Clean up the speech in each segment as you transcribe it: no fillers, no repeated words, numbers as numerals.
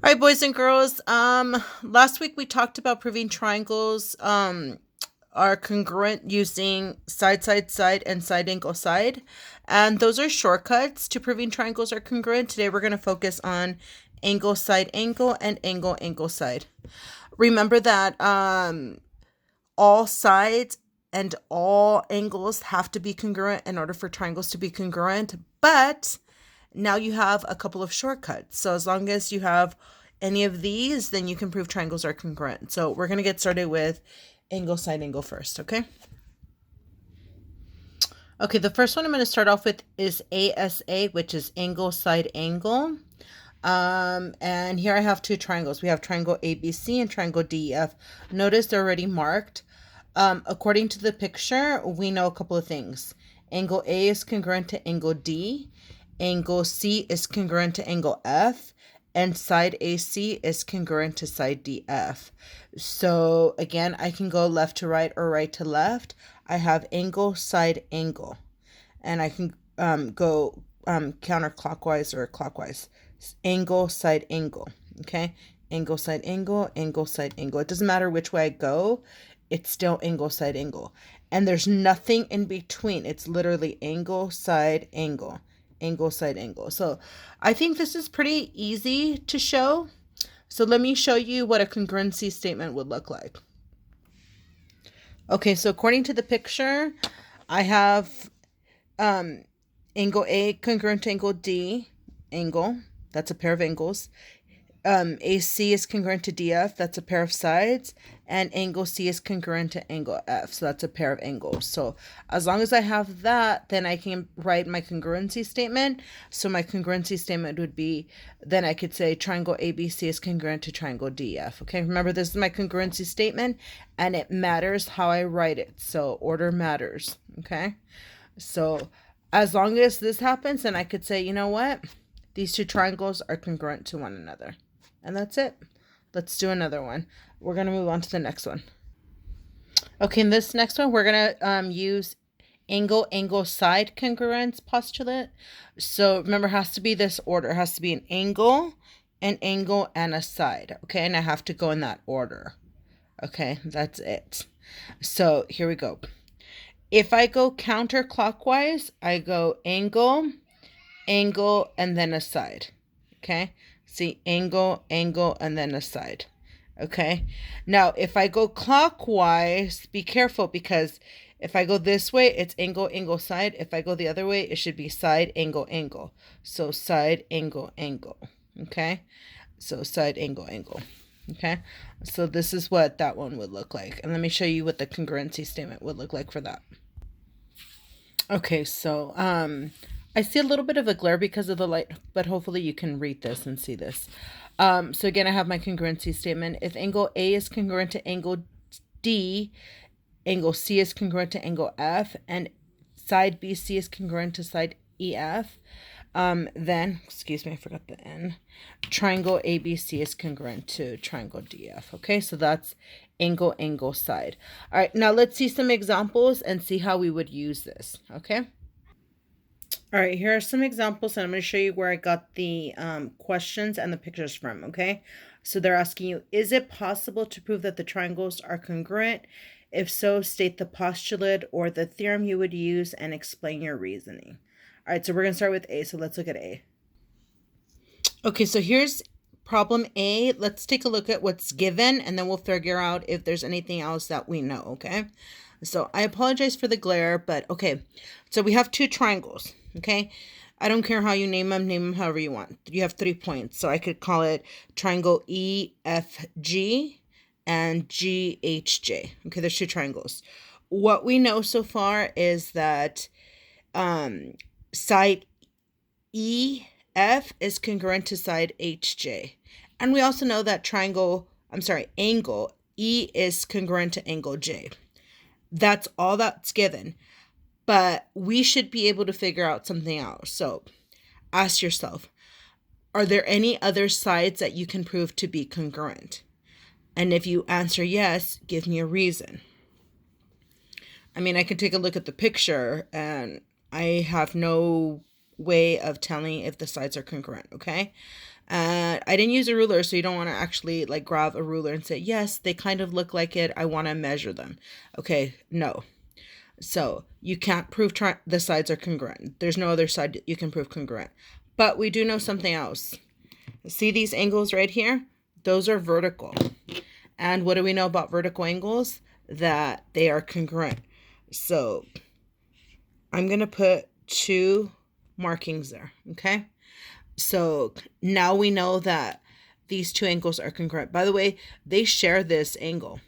All right, boys and girls. Last week we talked about proving triangles are congruent using side, side, side, and side angle side, and those are shortcuts to proving triangles are congruent. Today we're going to focus on angle, side, angle, and angle, angle, side. Remember that all sides and all angles have to be congruent in order for triangles to be congruent, but now you have a couple of shortcuts. So as long as you have any of these, then you can prove triangles are congruent. So we're going to get started with angle, side, angle first, okay? Okay, the first one I'm going to start off with is ASA, which is angle, side, angle. And here I have two triangles. We have triangle ABC and triangle DEF. Notice they're already marked. According to the picture, we know a couple of things. Angle A is congruent to angle D. Angle C is congruent to angle F. And side AC is congruent to side DF. So again, I can go left to right or right to left. I have angle, side, angle. And I can go counterclockwise or clockwise. Angle, side, angle. Okay? Angle, side, angle, angle, side, angle. It doesn't matter which way I go. It's still angle, side, angle. And there's nothing in between. It's literally angle, side, angle. Angle, side, angle. So I think this is pretty easy to show. So let me show you what a congruency statement would look like. Okay, so according to the picture, I have angle A congruent to angle D, angle. That's a pair of angles. AC is congruent to DF, that's a pair of sides, and angle C is congruent to angle F, so that's a pair of angles. So as long as I have that, then I can write my congruency statement. So my congruency statement would be, then I could say triangle ABC is congruent to triangle DF. Okay, remember this is my congruency statement, and it matters how I write it. So order matters, okay? So as long as this happens, then I could say, you know what? These two triangles are congruent to one another. And that's it. Let's do another one. We're going to move on to the next one. Okay, in this next one, we're going to use angle, angle, side congruence postulate. So remember, it has to be this order. It has to be an angle, and a side. Okay, and I have to go in that order. Okay, that's it. So here we go. If I go counterclockwise, I go angle, angle, and then a side. Okay, see, angle, angle, and then a side. Okay, now if I go clockwise, be careful, because if I go this way, it's angle, angle, side. If I go the other way, it should be side, angle, angle. So side, angle, angle. Okay, so side, angle, angle. Okay, so this is what that one would look like. And let me show you what the congruency statement would look like for that. Okay, so I see a little bit of a glare because of the light, but hopefully you can read this and see this. So again, I have my congruency statement. If angle A is congruent to angle D, angle C is congruent to angle F, and side BC is congruent to side EF, then, excuse me, I forgot the N, triangle ABC is congruent to triangle DF. Okay, so that's angle, angle, side. All right, now let's see some examples and see how we would use this. Okay. All right, here are some examples, and I'm going to show you where I got the questions and the pictures from, okay? So they're asking you, is it possible to prove that the triangles are congruent? If so, state the postulate or the theorem you would use and explain your reasoning. All right, so we're going to start with A, so let's look at A. Okay, so here's problem A. Let's take a look at what's given, and then we'll figure out if there's anything else that we know, okay? So I apologize for the glare, but okay. So we have two triangles, okay? I don't care how you name them however you want. You have 3 points. So I could call it triangle EFG and GHJ. Okay, there's two triangles. What we know so far is that side EF is congruent to side HJ. And we also know that angle E is congruent to angle J. That's all that's given. But we should be able to figure out something else. So ask yourself, are there any other sides that you can prove to be congruent? And if you answer yes, give me a reason. I mean, I can take a look at the picture and I have no way of telling if the sides are congruent, okay? I didn't use a ruler, so you don't want to actually like grab a ruler and say, yes, they kind of look like it. I want to measure them. Okay, no. So you can't prove the sides are congruent. There's no other side you can prove congruent. But we do know something else. See these angles right here? Those are vertical. And what do we know about vertical angles? That they are congruent. So I'm going to put 2 markings there, okay? So now we know that these 2 angles are congruent. By the way, they share this angle.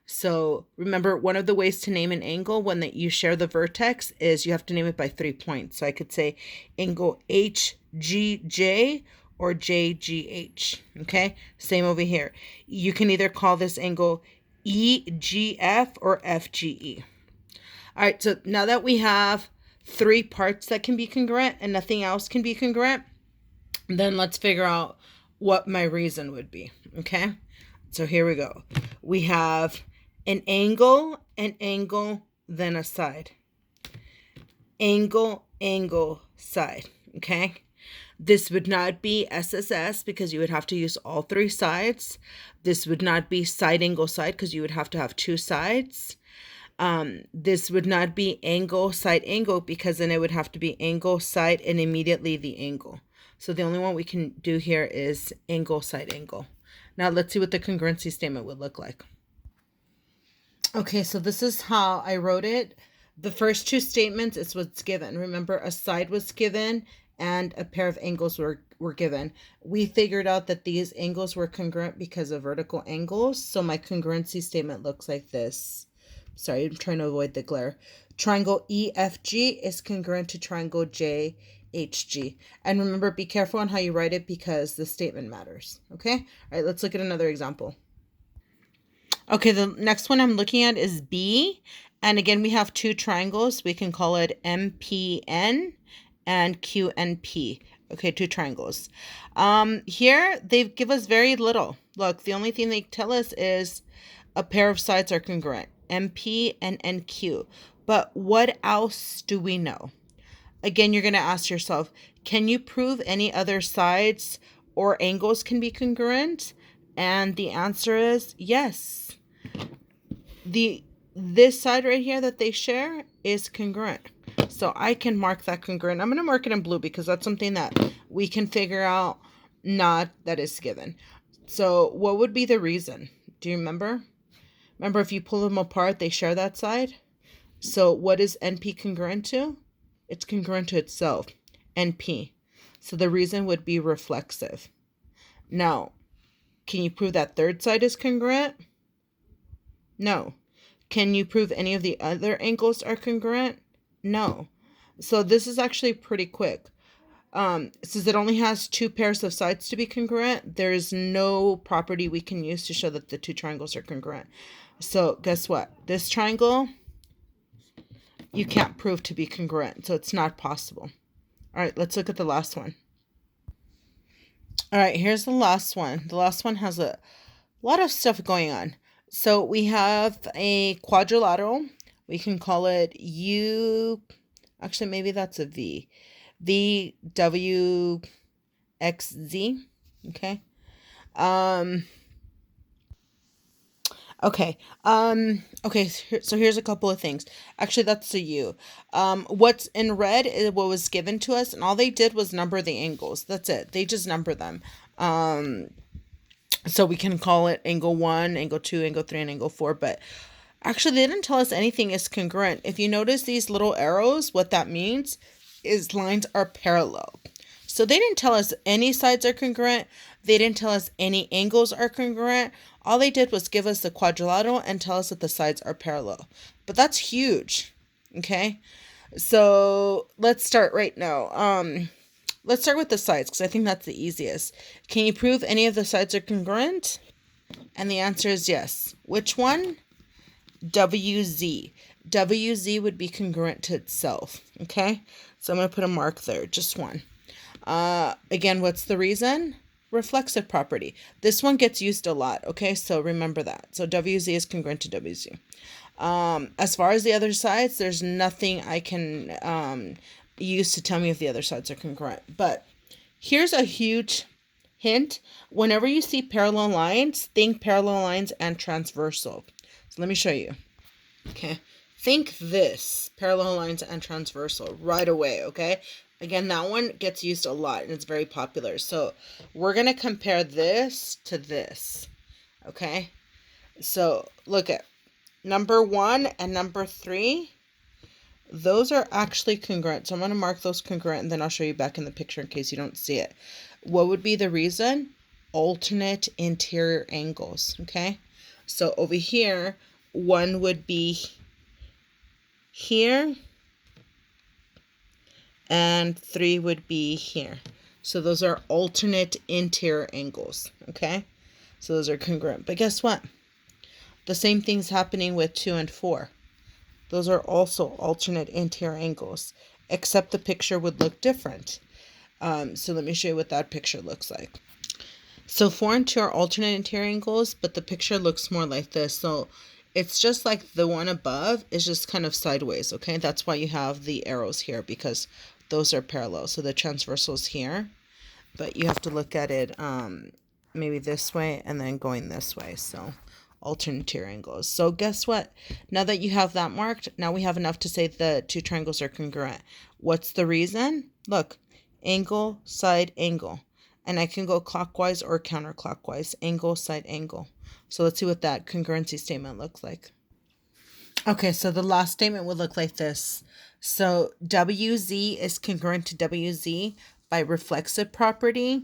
So remember, one of the ways to name an angle when you share the vertex is you have to name it by 3 points. So I could say angle HGJ or JGH, okay? Same over here. You can either call this angle EGF or FGE. All right, so now that we have 3 parts that can be congruent and nothing else can be congruent, then let's figure out what my reason would be, okay? So here we go. We have an angle, then a side. Angle, side, okay? This would not be SSS because you would have to use all 3 sides. This would not be side, angle, side because you would have to have 2 sides. This would not be angle, side, angle because then it would have to be angle, side, and immediately the angle. So the only one we can do here is angle, side, angle. Now let's see what the congruency statement would look like. Okay, so this is how I wrote it. The first 2 statements is what's given. Remember, a side was given and a pair of angles were given. We figured out that these angles were congruent because of vertical angles. So my congruency statement looks like this. Sorry, I'm trying to avoid the glare. Triangle EFG is congruent to triangle JHG. And remember, be careful on how you write it because the statement matters. Okay? All right, let's look at another example. Okay, the next one I'm looking at is B. And again, we have 2 triangles. We can call it MPN and QNP. Okay, 2 triangles. Here, they give us very little. Look, the only thing they tell us is a pair of sides are congruent. MP and NQ. But what else do we know? Again, you're going to ask yourself, can you prove any other sides or angles can be congruent? And the answer is yes. This side right here that they share is congruent. So I can mark that congruent. I'm going to mark it in blue because that's something that we can figure out, not that is given. So what would be the reason? Do you remember? Remember, if you pull them apart, they share that side. So what is NP congruent to? It's congruent to itself, NP. So the reason would be reflexive. Now, can you prove that third side is congruent? No. Can you prove any of the other angles are congruent? No. So this is actually pretty quick. Since it only has 2 pairs of sides to be congruent, there is no property we can use to show that the 2 triangles are congruent. So guess what? This triangle, you can't prove to be congruent, so it's not possible. All right, let's look at the last one. All right, here's the last one. The last one has a lot of stuff going on. So we have a quadrilateral. We can call it U, actually maybe that's a V. VWXZ, okay? Okay, so here's a couple of things. Actually, that's the U. What's in red is what was given to us, and all they did was number the angles. That's it. They just number them. So we can call it angle 1, angle 2, angle 3, and angle 4, but actually they didn't tell us anything is congruent. If you notice these little arrows, what that means is lines are parallel. So they didn't tell us any sides are congruent. They didn't tell us any angles are congruent. All they did was give us the quadrilateral and tell us that the sides are parallel. But that's huge, okay? So let's start right now. Let's start with the sides because I think that's the easiest. Can you prove any of the sides are congruent? And the answer is yes. Which one? WZ. WZ would be congruent to itself, okay? So I'm going to put a mark there, just one. Again, what's the reason? Reflexive property. This one gets used a lot, okay? So remember that. So WZ is congruent to WZ. As far as the other sides, there's nothing I can use to tell me if the other sides are congruent. But here's a huge Hint, whenever you see parallel lines, think parallel lines and transversal. So let me show you. Okay. Think this, parallel lines and transversal, right away, okay? Again, that one gets used a lot and it's very popular. So we're going to compare this to this, okay? So look at number 1 and number 3. Those are actually congruent. So I'm going to mark those congruent and then I'll show you back in the picture in case you don't see it. What would be the reason? Alternate interior angles, okay? So over here, 1 would be here and 3 would be here. So those are alternate interior angles, okay? So those are congruent. But guess what? The same thing's happening with 2 and 4. Those are also alternate interior angles, except the picture would look different. So let me show you what that picture looks like. So 4 and 2 are alternate interior angles, but the picture looks more like this. So it's just like the one above is just kind of sideways, okay? That's why you have the arrows here, because those are parallel. So the transversal's here, but you have to look at it maybe this way and then going this way. So alternate interior angles. So guess what? Now that you have that marked, now we have enough to say the two triangles are congruent. What's the reason? Look, angle, side, angle. And I can go clockwise or counterclockwise. Angle, side, angle. So let's see what that congruency statement looks like. Okay, so the last statement would look like this. So WZ is congruent to WZ by reflexive property.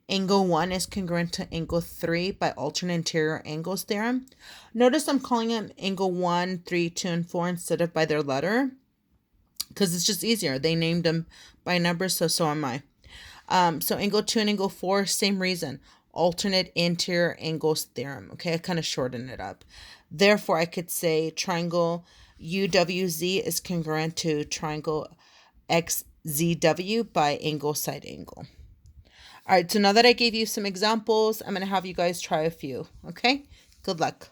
Angle 1 is congruent to angle 3 by alternate interior angles theorem. Notice I'm calling them angle 1, 3, 2, and 4 instead of by their letter, because it's just easier. They named them by numbers, so am I. So angle 2 and angle 4, same reason. Alternate interior angles theorem. Okay, I kind of shorten it up. Therefore, I could say triangle UWZ is congruent to triangle XZW by angle, side, angle. All right, so now that I gave you some examples, I'm going to have you guys try a few, okay? Good luck.